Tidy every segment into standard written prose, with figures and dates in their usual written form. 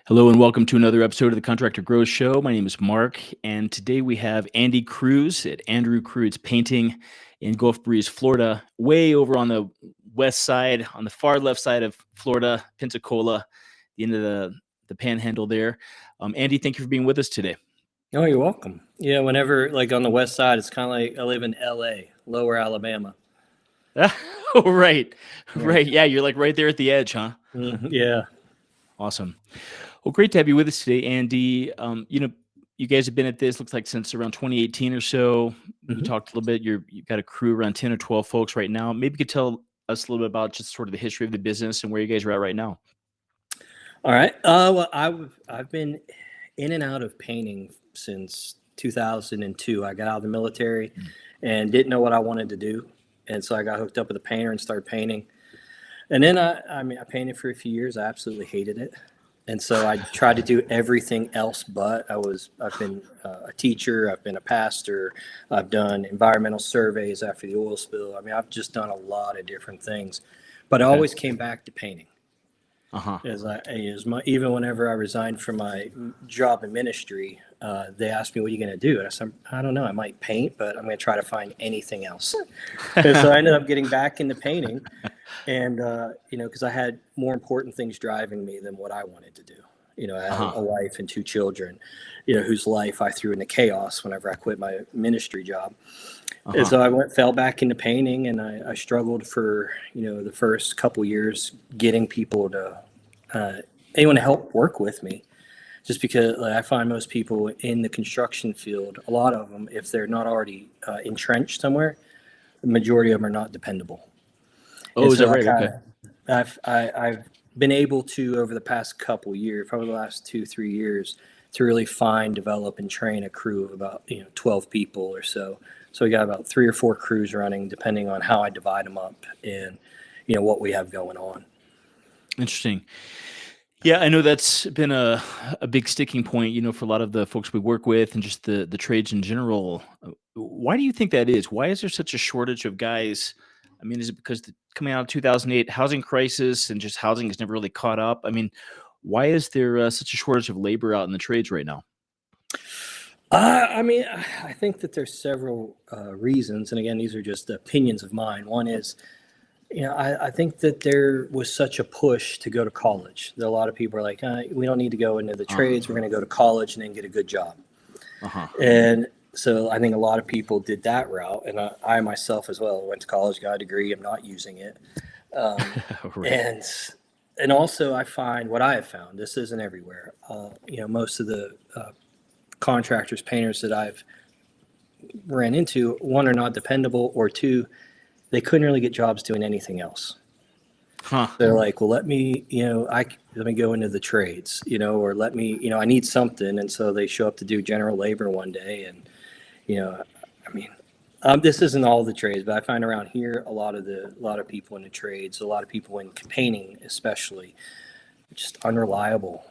Hello and welcome to another episode of the Contractor Grow Show. My name is Mark, and today we have Andy Cruse at Andrew Cruse Painting in Gulf Breeze, Florida, way over on the west side, on the far left side of Florida, Pensacola, the end of the panhandle there. Andy, thank you for being with us today. Oh, you're welcome. Yeah, whenever, like on the west side, it's kind of like I live in LA, Lower Alabama. Oh, right. Right. Yeah, you're like right there at the edge, huh? Yeah. Awesome. Well, great to have you with us today, Andy. You guys have been at this, looks like since around 2018 or so. You Mhm. talked a little bit. You've got a crew around 10 or 12 folks right now. Maybe you could tell us a little bit about just sort of the history of the business and where you guys are at right now. All right. Well, I've been in and out of painting since 2002. I got out of the military and didn't know what I wanted to do, and so I got hooked up with a painter and started painting. And then I painted for a few years. I absolutely hated it. And so I tried to do everything else, but I've been a teacher, I've been a pastor, I've done environmental surveys after the oil spill. I mean, I've just done a lot of different things, but I Okay. always came back to painting. Uh-huh. Even whenever I resigned from my job in ministry, they asked me, "What are you going to do?" And I said, "I don't know. I might paint, but I'm going to try to find anything else." And so I ended up getting back into painting, and because I had more important things driving me than what I wanted to do. I had Uh-huh. a wife and two children, whose life I threw into chaos whenever I quit my ministry job. And Uh-huh. so I fell back into painting, and I struggled for the first couple years getting people to anyone to help work with me, just because I find most people in the construction field, a lot of them, if they're not already entrenched somewhere, the majority of them are not dependable. Oh, And is that so right? Okay. I've been able to, over the past couple years, probably the last 2-3 years, to really find, develop, and train a crew of about 12 people or so. So we got about 3 or 4 crews running, depending on how I divide them up and what we have going on. Interesting. Yeah, I know that's been a big sticking point, for a lot of the folks we work with and just the trades in general. Why do you think that is? Why is there such a shortage of guys? I mean, is it because coming out of 2008 housing crisis and just housing has never really caught up? I mean, why is there such a shortage of labor out in the trades right now? I think that there's several reasons, and again, these are just opinions of mine. One is, I think that there was such a push to go to college. That a lot of people are like, we don't need to go into the Uh, trades. We're going to go to college and then get a good job. uh-huh. And so I think a lot of people did that route, and I myself as well went to college, got a degree. I'm not using it, um, Right. and also I find what I have found. This isn't everywhere. Most of the contractors, painters that I've ran into, one, are not dependable, or two, they couldn't really get jobs doing anything else. Huh. They're like, well, let me go into the trades, or let me, I need something. And so they show up to do general labor one day. And, I mean, this isn't all the trades, but I find around here, a lot of people in the trades, a lot of people in painting, especially, just unreliable.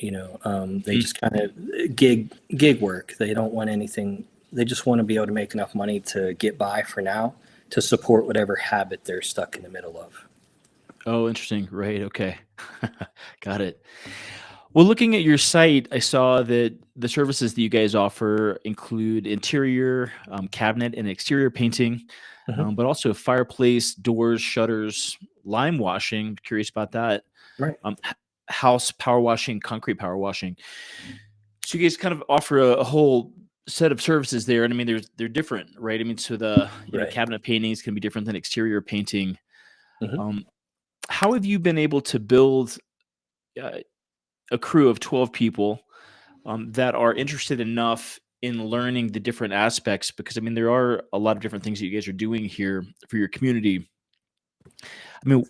They Hmm. just kind of gig work. They don't want anything. They just want to be able to make enough money to get by for now, to support whatever habit they're stuck in the middle of. Oh, interesting. Right. Okay. Got it. Well, looking at your site, I saw that the services that you guys offer include interior, cabinet, and exterior painting, Mhm. but also fireplace, doors, shutters, lime washing. Curious about that. Right. House power washing, concrete power washing. So you guys kind of offer a whole set of services there, and I mean, they're different, right? I mean, so the Right. cabinet paintings can be different than exterior painting. Mhm. Um, how have you been able to build uh, a crew of 12 people that are interested enough in learning the different aspects? Because I mean, there are a lot of different things that you guys are doing here for your community. I mean,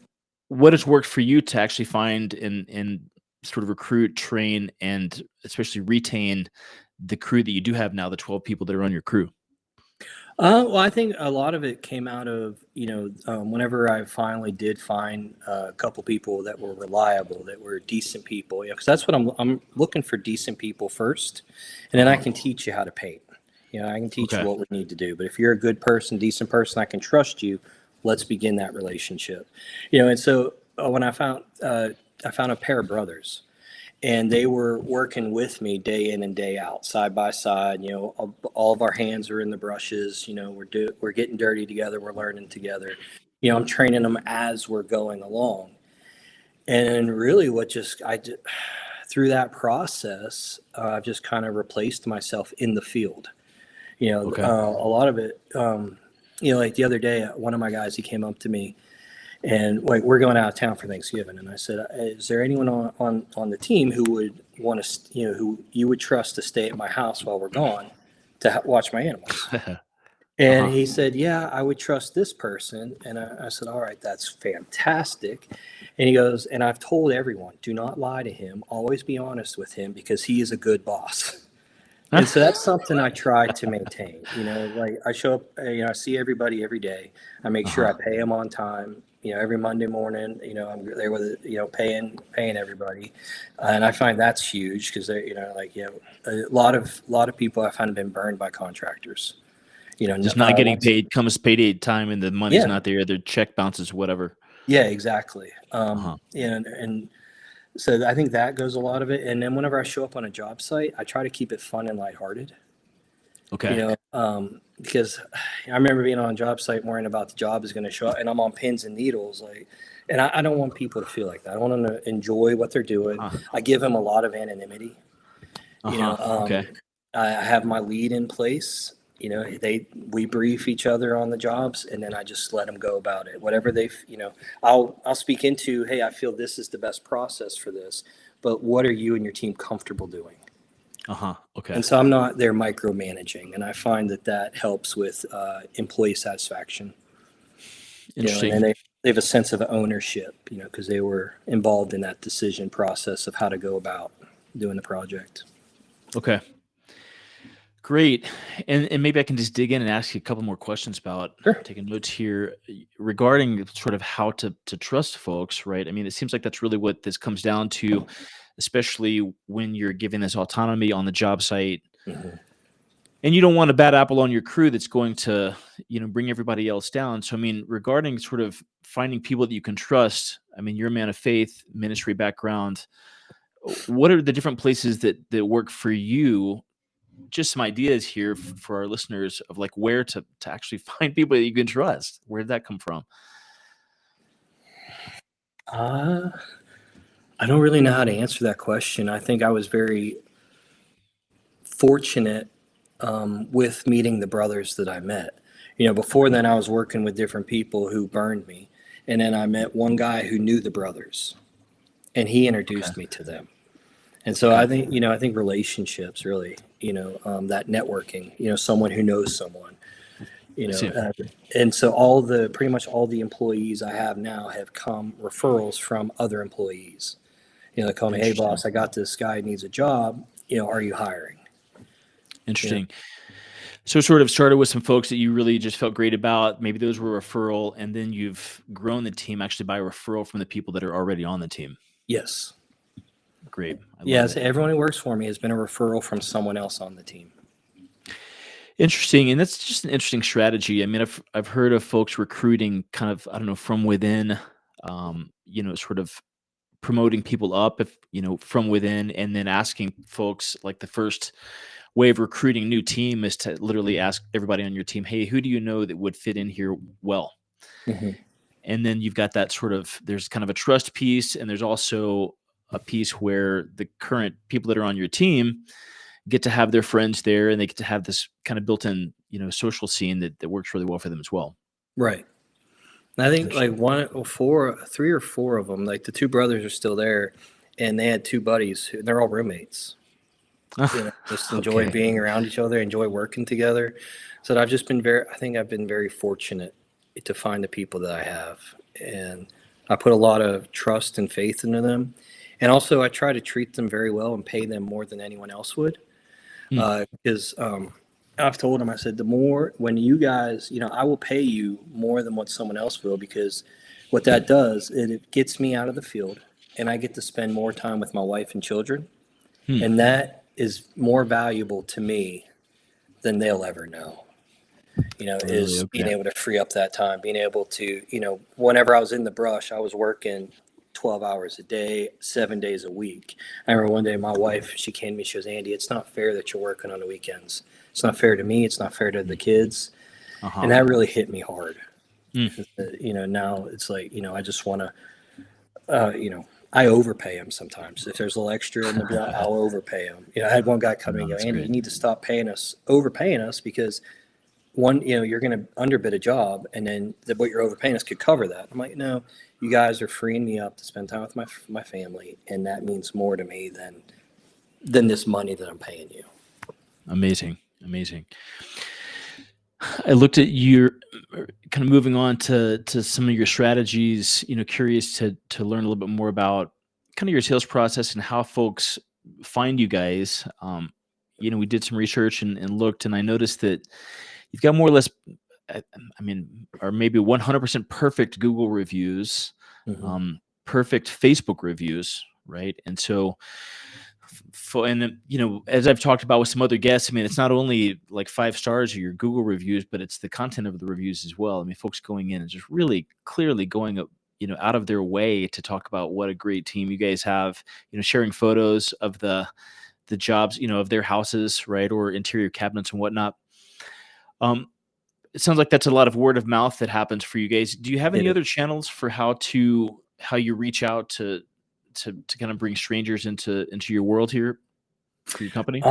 what has worked for you to actually find and sort of recruit, train, and especially retain the crew that you do have now, the 12 people that are on your crew? Well, I think a lot of it came out of, whenever I finally did find a couple people that were reliable, that were decent people, because that's what I'm looking for: decent people first, and then I Uh-huh. can teach you how to paint. I can teach you Okay. what we need to do. But if you're a good person, decent person, I can trust you. Let's begin that relationship. And so when I found a pair of brothers, and they were working with me day in and day out, side by side. All of our hands are in the brushes. We're getting dirty together. We're learning together. I'm training them as we're going along. And really, through that process, I've just kind of replaced myself in the field. Okay. A lot of it. Like the other day, one of my guys, he came up to me. And like, we're going out of town for Thanksgiving, and I said, "Is there anyone on the team who would want to, who you would trust to stay at my house while we're gone to watch my animals?" And Uh-huh. he said, "Yeah, I would trust this person." And I said, "All right, that's fantastic." And he goes, "And I've told everyone, do not lie to him. Always be honest with him because he is a good boss." And so that's something I try to maintain. Like I show up, I see everybody every day. I make sure I pay them on time. Every Monday morning, I'm there with paying everybody, and I find that's huge because they, a lot of people I find have been burned by contractors. Just not getting Once, paid, comes payday time and the money's yeah, not there, their check bounces, whatever. yeah, exactly. Uh-huh. And so I think that goes a lot of it. And then whenever I show up on a job site, I try to keep it fun and lighthearted. Okay. Because I remember being on a job site worrying about the job is going to show up, and I'm on pins and needles, and I don't want people to feel like that. I want them to enjoy what they're doing. I give them a lot of anonymity. Okay. I have my lead in place. We brief each other on the jobs, and then I just let them go about it. Whatever I'll speak into, hey, I feel this is the best process for this, but what are you and your team comfortable doing? Okay. And so I'm not there micromanaging, and I find that helps with employee satisfaction. Interesting. And then they have a sense of ownership, because they were involved in that decision process of how to go about doing the project. Okay. Great. And maybe I can just dig in and ask you a couple more questions about Sure. taking notes here regarding sort of how to trust folks, right? I mean, it seems like that's really what this comes down to, especially when you're giving this autonomy on the job site. Mm-hmm. And you don't want a bad apple on your crew that's going to, bring everybody else down. So, I mean, regarding sort of finding people that you can trust, I mean, you're a man of faith, ministry background. What are the different places that work for you? Just some ideas here for our listeners of like where to actually find people that you can trust. Where did that come from? I don't really know how to answer that question. I think I was very fortunate with meeting the brothers that I met. Before then I was working with different people who burned me. And then I met one guy who knew the brothers, and he introduced me to them. And so I think relationships really, that networking, someone who knows someone, and so pretty much all the employees I have now have come referrals from other employees. They call me, "Hey boss, I got this guy who needs a job. Are you hiring?" Interesting. So sort of started with some folks that you really just felt great about. Maybe those were referral, and then you've grown the team actually by referral from the people that are already on the team. Yes. Great. Yes. Everyone who works for me has been a referral from someone else on the team. Interesting. And that's just an interesting strategy. I mean, I've heard of folks recruiting kind of, I don't know, from within, sort of promoting people up from within, and then asking folks, like the first way of recruiting a new team is to literally ask everybody on your team, hey, who do you know that would fit in here well? Mm-hmm. And then you've got that sort of, there's kind of a trust piece, and there's also a piece where the current people that are on your team get to have their friends there, and they get to have this kind of built-in, social scene that works really well for them as well. Right. And I think like 3 or 4 of them, like the 2 brothers are still there, and they had 2 buddies. They're all roommates. Just enjoy being around each other, enjoy working together. So I've just been I've been very fortunate to find the people that I have, and I put a lot of trust and faith into them. And also I try to treat them very well and pay them more than anyone else would. Because I've told them, I said, when you guys, I will pay you more than what someone else will, because what that does, it gets me out of the field, and I get to spend more time with my wife and children. And that is more valuable to me than they'll ever know, being able to free up that time, being able to, whenever I was in the brush, I was working 12 hours a day, 7 days a week. I remember one day my wife, she came to me, she goes, Andy, it's not fair that you're working on the weekends. It's not fair to me. It's not fair to the kids. And that really hit me hard. Now it's like, I just want to, I overpay them sometimes. If there's a little extra in the bill, I'll overpay them. I had one guy come in and go, Andy, great. you need to stop overpaying us because one, you're going to underbid a job and then what you're overpaying us could cover that. I'm like, no, you guys are freeing me up to spend time with my family. And that means more to me than this money that I'm paying you. Amazing. I looked at your kind of moving on to some of your strategies, curious to learn a little bit more about kind of your sales process and how folks find you guys. We did some research and looked, and I noticed that you've got more or less, or maybe 100% perfect Google reviews, perfect Facebook reviews, right? And so, as I've talked about with some other guests, it's not only like 5 stars or your Google reviews, but it's the content of the reviews as well. Folks going in and just really clearly going up, out of their way to talk about what a great team you guys have, sharing photos of the jobs, of their houses, right? Or interior cabinets and whatnot. It sounds like that's a lot of word of mouth that happens for you guys. Do you have any other channels for how you reach out to kind of bring strangers into your world here for your company?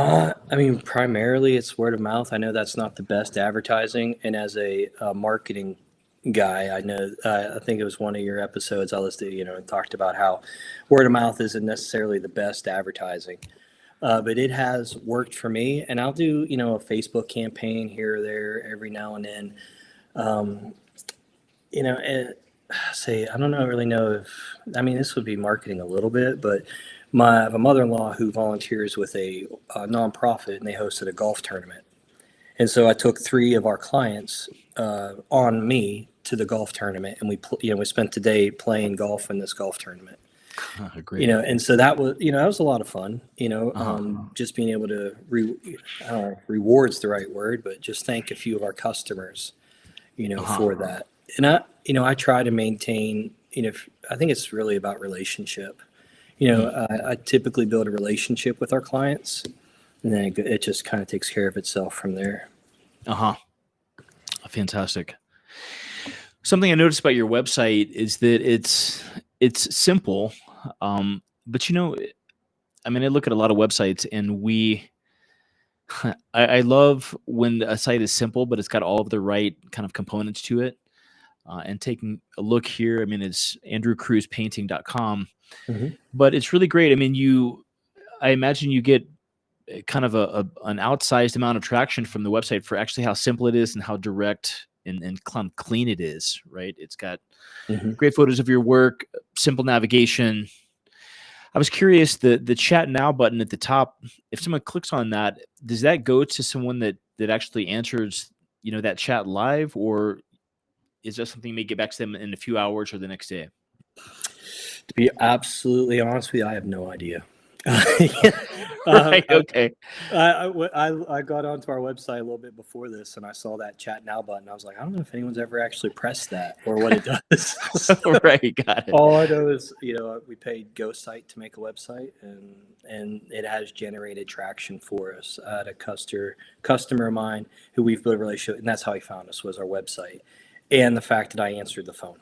Primarily it's word of mouth. I know that's not the best advertising. And as a marketing guy, I know, I think it was one of your episodes I listened to, and talked about how word of mouth isn't necessarily the best advertising. But it has worked for me, and I'll do, a Facebook campaign here or there every now and then. I don't really know if, this would be marketing a little bit, but I have a mother-in-law who volunteers with a nonprofit, and they hosted a golf tournament. And so I took 3 of our clients on me to the golf tournament, and we spent the day playing golf in this golf tournament. Great. And so that was, that was a lot of fun, just being able to, I don't know if reward's the right word, but just thank a few of our customers, for that. And I try to maintain, I think it's really about relationship. I typically build a relationship with our clients, and then it just kind of takes care of itself from there. Fantastic. Something I noticed about your website is that it's simple, but I look at a lot of websites, and I love when a site is simple, but it's got all of the right kind of components to it. And taking a look here, it's andrewcrusepainting.com, but it's really great. I imagine you get kind of an outsized amount of traction from the website for actually how simple it is and how direct and clean it is, right? It's got great photos of your work, simple navigation. I was curious, the chat now button at the top, if someone clicks on that, does that go to someone that actually answers, that chat live, or is that something you may get back to them in a few hours or the next day? To be absolutely honest with you, I have no idea. Right, okay. I got onto our website a little bit before this, and I saw that chat now button. I was like, I don't know if anyone's ever actually pressed that or what it does. Right, got it. All I know is, we paid GoSite to make a website, and it has generated traction for us. I had a customer of mine who we've built a relationship, and that's how he found us, was our website, and the fact that I answered the phone.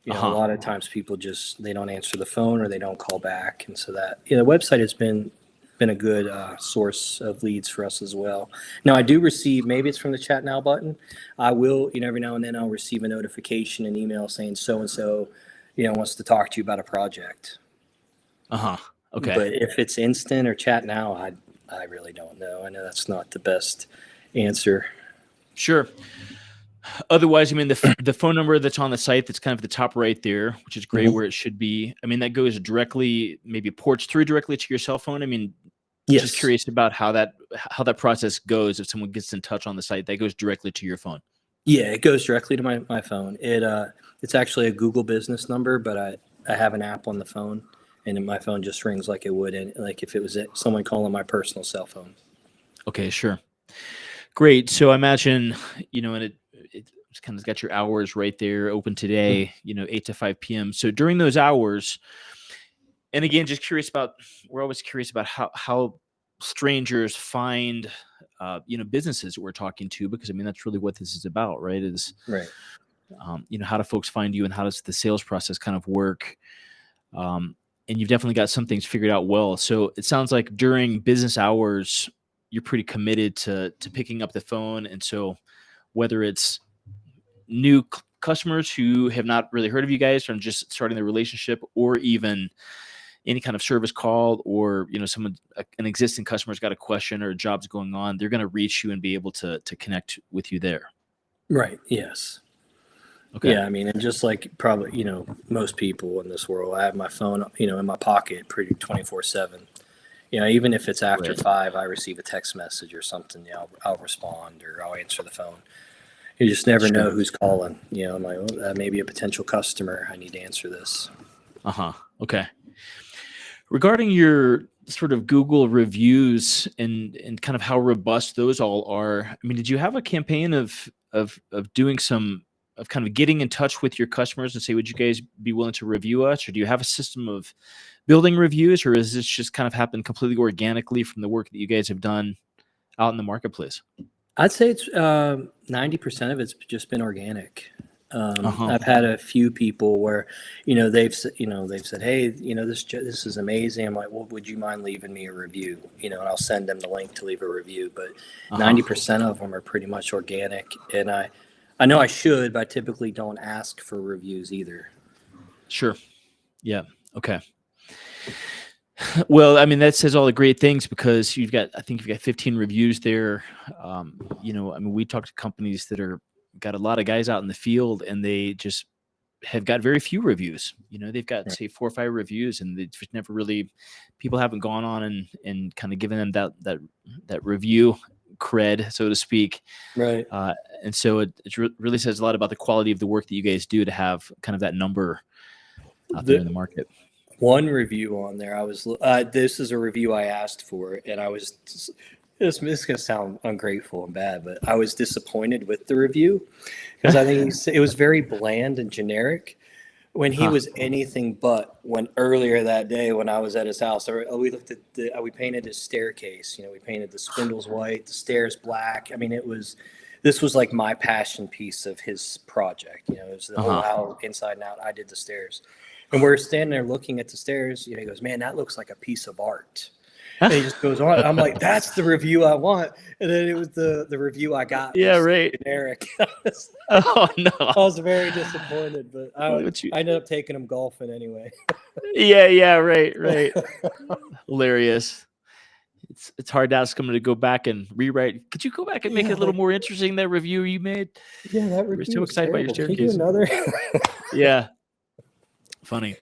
A lot of times people they don't answer the phone or they don't call back. And so that, the website has been a good source of leads for us as well. Now I do receive, maybe it's from the chat now button. I will, every now and then I'll receive a notification, an email saying so-and-so, wants to talk to you about a project. Okay. But if it's instant or chat now, I really don't know. I know that's not the best answer. Sure. Otherwise, the phone number that's on the site, that's kind of the top right there, which is great, where it should be. That goes directly, maybe ports through directly to your cell phone. Yes. Just curious about how that process goes. If someone gets in touch on the site, that goes directly to your phone. Yeah, it goes directly to my phone. It's actually a Google business number, but I have an app on the phone, and my phone just rings like it would, like if it was someone calling my personal cell phone. Okay, sure. Great. So I imagine, and it's It's kind of got your hours right there, open today, 8 to 5 p.m. So during those hours, and again, we're always curious about how strangers find, businesses that we're talking to, because I mean, that's really what this is about, right? Is, Right. how do folks find you, and how does the sales process kind of work? And you've definitely got some things figured out well. So it sounds like during business hours, you're pretty committed to picking up the phone. And so whether it's new customers who have not really heard of you guys from just starting the relationship, or even any kind of service call, or an existing customer's got a question or a job's going on, they're going to reach you and be able to connect with you there. Right. Yes. Okay. Yeah, I mean, and just like probably, most people in this world, I have my phone, in my pocket pretty 24/7. Even if it's after Right. 5, I receive a text message or something, I'll respond or I'll answer the phone. You just never know who's calling. I'm like, oh, that may be a potential customer. I need to answer this. Okay. Regarding your sort of Google reviews and kind of how robust those all are, I mean, did you have a campaign of doing some of kind of getting in touch with your customers and say, would you guys be willing to review us? Or do you have a system of building reviews, or is this just kind of happened completely organically from the work that you guys have done out in the marketplace? I'd say it's 90% of it's just been organic. Uh-huh. I've had a few people where, they've said, hey, this is amazing. I'm like, well, would you mind leaving me a review? And I'll send them the link to leave a review. But 90% of them are pretty much organic. And I know I should, but I typically don't ask for reviews either. Sure. Yeah. Okay. Well, I mean, that says all the great things, because I think you've got 15 reviews there. I mean, we talk to companies that got a lot of guys out in the field, and they just have got very few reviews. They've got, say, 4 or 5 reviews, and they just never really, people haven't gone on and kind of given them that review cred, so to speak. Right. And so it really says a lot about the quality of the work that you guys do to have kind of that number out there in the market. One review on there, this is a review I asked for, and I was this is going to sound ungrateful and bad, but I was disappointed with the review, because I think it was very bland and generic when he was anything but. When earlier that day when I was at his house, we looked at we painted his staircase. We painted the spindles white, the stairs black. I mean, this was like my passion piece of his project. It was the whole house inside and out. I did the stairs. And we're standing there looking at the stairs. He goes, man, that looks like a piece of art. And he just goes on. I'm like, that's the review I want. And then it was the review I got. Yeah, right. Generic. Oh, no. I was very disappointed, but I ended up taking him golfing anyway. Yeah, right. Hilarious. It's hard to ask him to go back and rewrite. Could you go back and make it a little more interesting, that review you made? Yeah, that review. We're so excited about your staircase. Can you do another? Yeah. Funny.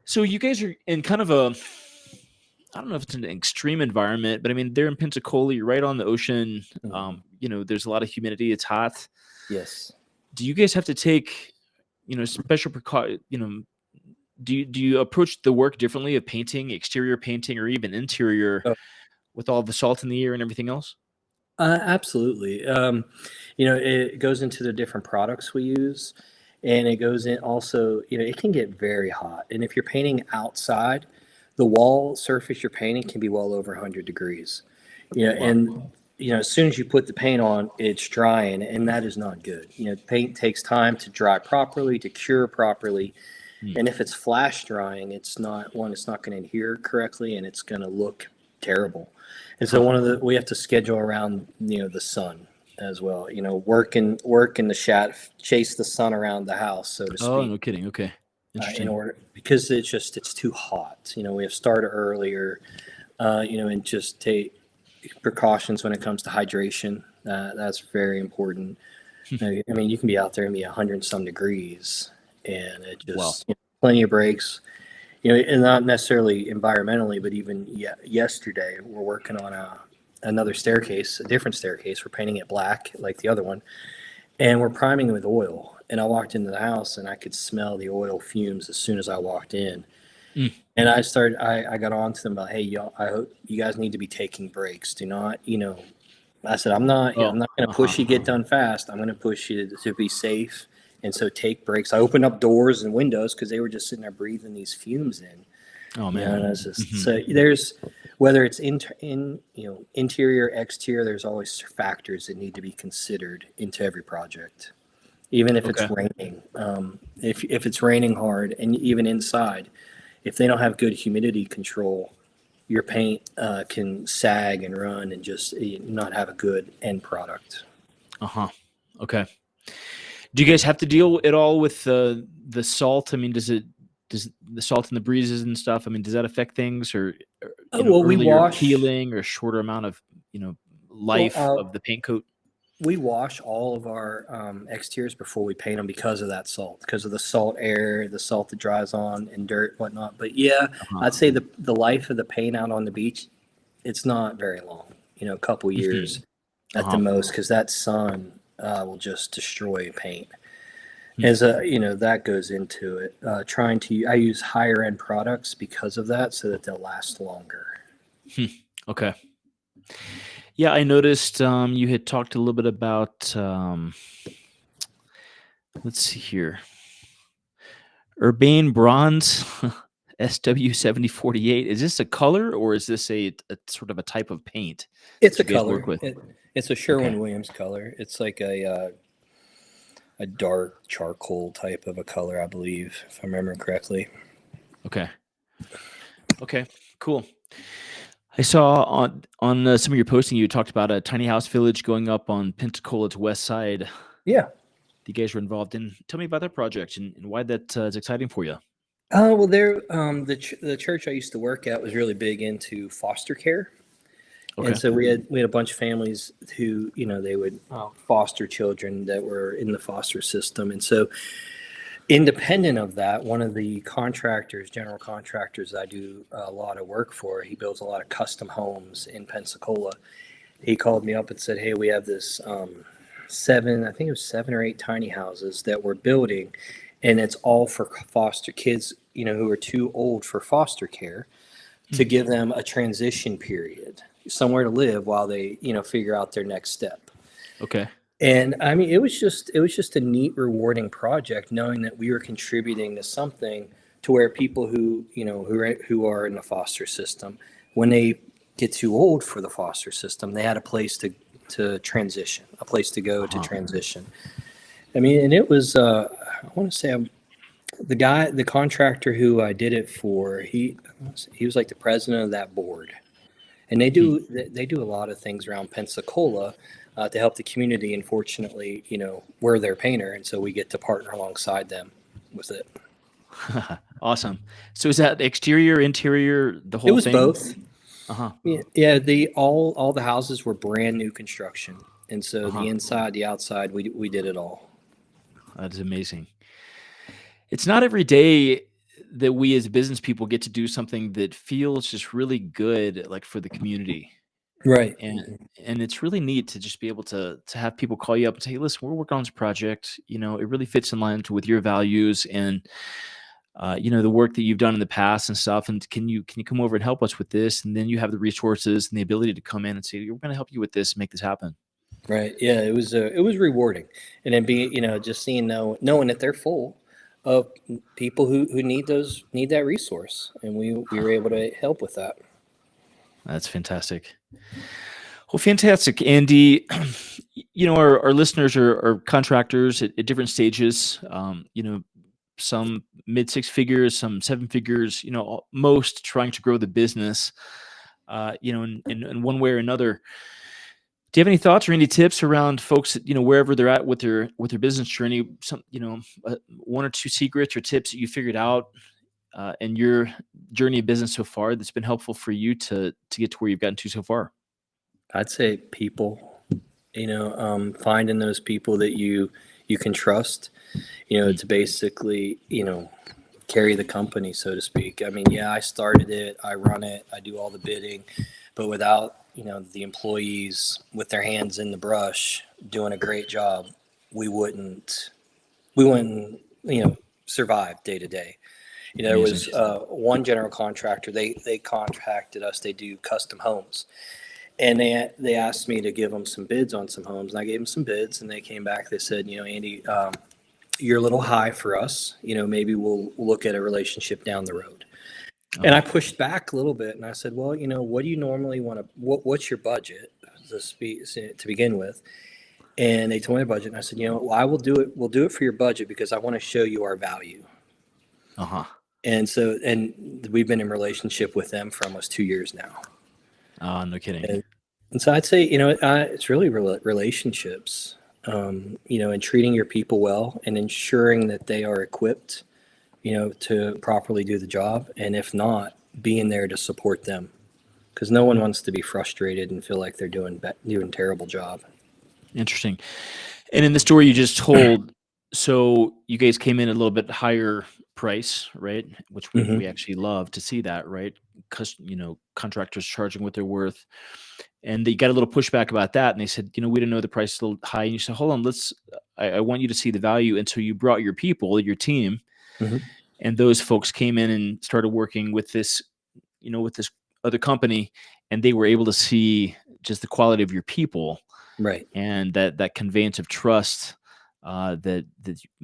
So you guys are in kind of I don't know if it's an extreme environment, but I mean, they're in Pensacola, you're right on the ocean. There's a lot of humidity. It's hot. Yes. Do you guys have to take, special precaution, do you approach the work differently of painting, exterior painting, or even interior with all the salt in the air and everything else? Absolutely. It goes into the different products we use. And it goes in also, it can get very hot. And if you're painting outside, the wall surface you're painting can be well over 100 degrees. And as soon as you put the paint on, it's drying, and that is not good. Paint takes time to dry properly, to cure properly. And if it's flash drying, it's not going to adhere correctly, and it's going to look terrible. And so we have to schedule around, the sun as well, work in the chase the sun around the house, so to speak. Oh, no kidding. Okay. Interesting. Because it's too hot. We have started earlier, and just take precautions when it comes to hydration. That's very important. I mean, you can be out there and be 100 and some degrees, and it just plenty of breaks. And not necessarily environmentally, but even yesterday we're working on another staircase, a different staircase. We're painting it black like the other one, and we're priming it with oil. And I walked into the house and I could smell the oil fumes as soon as I walked in. And I got on to them about, hey, y'all, I hope you guys need to be taking breaks. Do not, I said, I'm not Oh, going to push you to get done fast. I'm going to push you to be safe. And so take breaks. I opened up doors and windows because they were just sitting there breathing these fumes in. oh And man. it's just, so there's, whether it's interior, exterior, there's always factors that need to be considered into every project. Even if Okay. it's raining, if it's raining hard, and even inside, if they don't have good humidity control, your paint can sag and run and just not have a good end product. Okay. Do you guys have to deal at all with the salt? I mean, does the salt and the breezes and stuff? I mean, does that affect things, or Well, we earlier wash. healing or shorter amount of Well, life of the paint coat? we wash all of our exteriors before we paint them because of that salt, because of the salt air, the salt that dries on, and dirt, whatnot. But yeah, Uh-huh. I'd say the life of the paint out on the beach, it's not very long. A couple years at the Uh-huh. most, because that sun will just destroy paint. Hmm. As that goes into it. I use higher end products because of that, so that they'll last longer. Okay. Yeah, I noticed you had talked a little bit about let's see here. Urbane Bronze SW7048. Is this a color, or is this a sort of a type of paint It's that a you guys work color. with? It's a Okay. Sherwin-Williams color. It's like a dark charcoal type of a color, I believe, if I remember correctly. Okay. Okay. Cool. I saw on some of your posting you talked about a tiny house village going up on Pensacola's west side. Yeah. You guys were involved in. Tell me about that project and why that is exciting for you. Well, the church I used to work at was really big into foster care, and Okay. so we had a bunch of families who they would foster children that were in the foster system, and so independent of that, one of the general contractors I do a lot of work for, he builds a lot of custom homes in Pensacola. He called me up and said, "Hey, we have this I think it was 7 or 8 tiny houses that we're building, and it's all for foster kids, who are too old for foster care, to Hmm. give them a transition period, somewhere to live while they, figure out their next step." Okay. And I mean, it was just a neat, rewarding project, knowing that we were contributing to something to where people who are in the foster system, when they get too old for the foster system, they had a place to transition, a place to go to Uh-huh. transition. I mean, and it was I want to say the contractor who I did it for, he was like the president of that board, and Hmm. they do a lot of things around Pensacola to help the community. And fortunately, we're their painter, and so we get to partner alongside them with it. Awesome. So is that exterior, interior, the It whole was thing? both. Uh-huh. Yeah. The all the houses were brand new construction, and so Uh-huh. the inside, the outside, we did it all. That is amazing. It's not every day that we as business people get to do something that feels just really good, like for the community. Right. And and it's really neat to just be able to have people call you up and say, "Hey, listen, we're working on this project. It really fits in line with your values and the work that you've done in the past and stuff. And can you come over and help us with this?" And then you have the resources and the ability to come in and say, "We're going to help you with this, and make this happen." Right. Yeah. It was rewarding, and then being just seeing knowing that they're full of people who need that resource, and we were able to help with that. That's fantastic. Well, fantastic, Andy. Our listeners are contractors at different stages. Some mid six figures, some seven figures. Most trying to grow the business. In one way or another. Do you have any thoughts or any tips around folks, wherever they're at with their business journey? Some, one or two secrets or tips that you figured out in your journey of business so far that's been helpful for you to get to where you've gotten to so far. I'd say people, finding those people that you can trust, Hmm. to basically, carry the company, so to speak. I mean, yeah, I started it, I run it, I do all the bidding, but without, the employees with their hands in the brush doing a great job, we wouldn't, survive day to day. There Amazing. was one general contractor, they contacted us, they do custom homes. And they asked me to give them some bids on some homes, and I gave them some bids, and they came back. They said, Andy, you're a little high for us. Maybe we'll look at a relationship down the road. And I pushed back a little bit, and I said, well, what do you normally want to? What's your budget to begin with? And they told me a budget, and I said, well, I will do it. We'll do it for your budget because I want to show you our value. And so, and we've been in relationship with them for almost 2 years now. Oh, no kidding. And so I'd say, it's really relationships, and treating your people well and ensuring that they are equipped, to properly do the job. And if not, being there to support them, because no one wants to be frustrated and feel like they're doing a terrible job. Interesting. And in the story you just told, so you guys came in a little bit higher price, right? Which we actually love to see that, right? Because, contractors charging what they're worth. And they got a little pushback about that. And they said, we didn't know the price is a little high. And you said, hold on, I want you to see the value. And so you brought your people, your team, and those folks came in and started working with this, with this other company, and they were able to see just the quality of your people. Right. And that conveyance of trust, that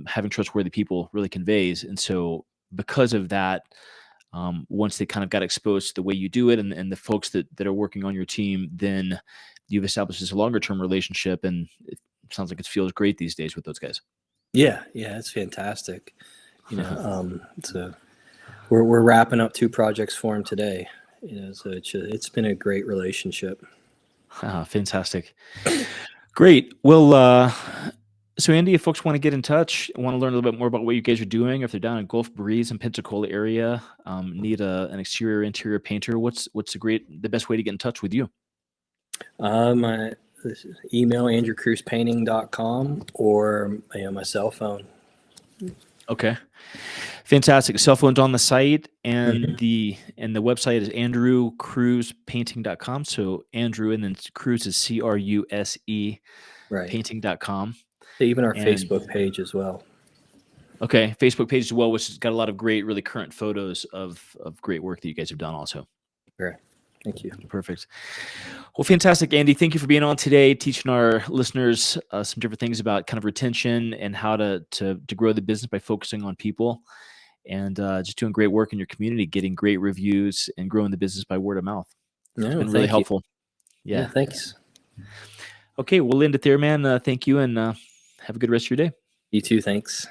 having trustworthy people really conveys. And so because of that, once they kind of got exposed to the way you do it and the folks that are working on your team, then you've established this longer term relationship, and it sounds like it feels great these days with those guys. Yeah, it's fantastic. So we're wrapping up 2 projects for them today. So it's been a great relationship. Fantastic. Great. Well, so Andy, if folks want to get in touch, want to learn a little bit more about what you guys are doing, if they're down in Gulf Breeze and Pensacola area, need an exterior interior painter, what's the best way to get in touch with you? My email andrewcrusepainting.com or my cell phone. Okay. Fantastic. Cell phone's on the site, and the website is andrewcrusepainting.com. So Andrew, and then Cruse is CRUSE, right, painting.com. Even our Facebook page as well. Okay. Facebook page as well, which has got a lot of great, really current photos of great work that you guys have done also. Right. Thank you. Perfect. Well, fantastic, Andy. Thank you for being on today, teaching our listeners some different things about kind of retention and how to grow the business by focusing on people, and just doing great work in your community, getting great reviews and growing the business by word of mouth. It's been really helpful. Yeah, thanks. Okay, we'll end it there, man. Thank you, and have a good rest of your day. You too. Thanks.